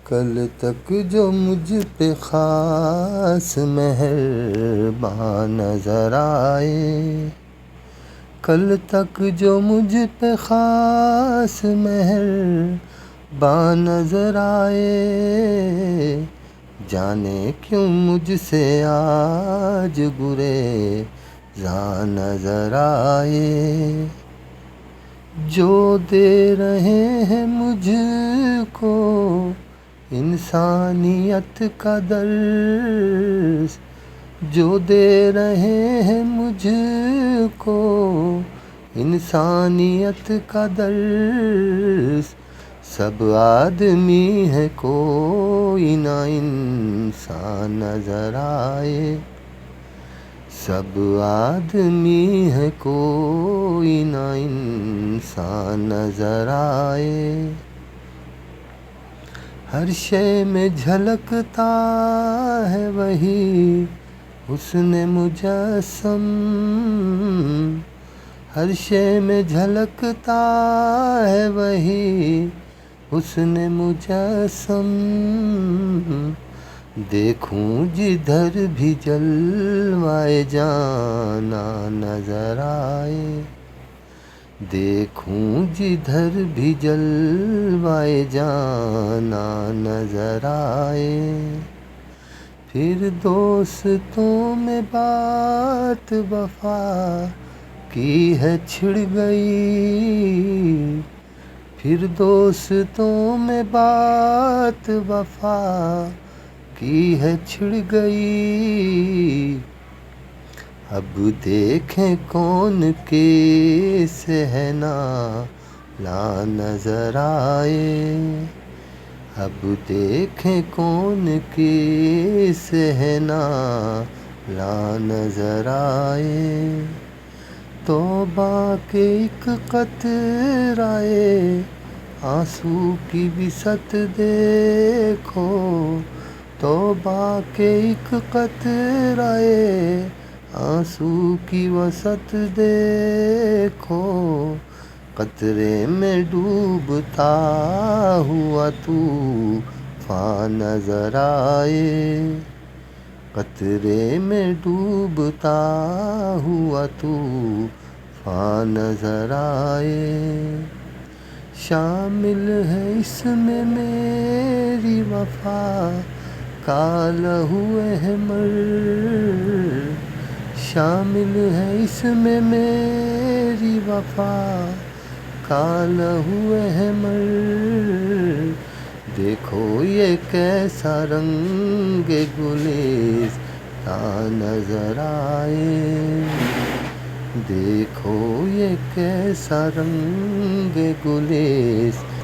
کل تک جو مجھ پہ خاص مہربان نظر آئے، کل تک جو مجھ پہ خاص مہربان نظر آئے، جانے کیوں مجھ سے آج برے زاں نظر آئے، جو دے رہے ہیں مجھ کو انسانیت کا درس، جو دے رہے ہیں مجھ کو انسانیت کا درس، سب آدمی ہے کوئی نہ انسان نظر آئے، سب آدمی ہے کوئی نہ انسان نظر آئے، ہر شے میں جھلکتا ہے وہی حسن مجسم، ہر شے میں جھلکتا ہے وہی حسن مجسم، دیکھوں جدھر بھی جلوہ جانا نظر آئے، دیکھوں جدھر بھی جلوہ جانا نظر آئے، پھر دوستوں میں بات وفا کی ہے چھڑ گئی، پھر دوستوں میں بات وفا کی ہے چھڑ گئی، اب دیکھیں کون کس ہے نالا نظر آئے، اب دیکھیں کون کس ہے نالا نظر آئے، توبہ کے ایک قطرہ آنسو کی وسعت دیکھو، توبہ کے ایک قطرہ آنسو کی وسعت دیکھو، قطرے میں ڈوبتا ہوا طوفان نظر آئے، قطرے میں ڈوبتا ہوا طوفان نظر آئے، شامل ہے اس میں میری وفا کا لہو احمر، شامل ہے اس میں میری وفا کا لہو احمر، دیکھو یہ کیسا رنگ گلستاں نظر آئے، دیکھو یہ کیسا رنگ گلستاں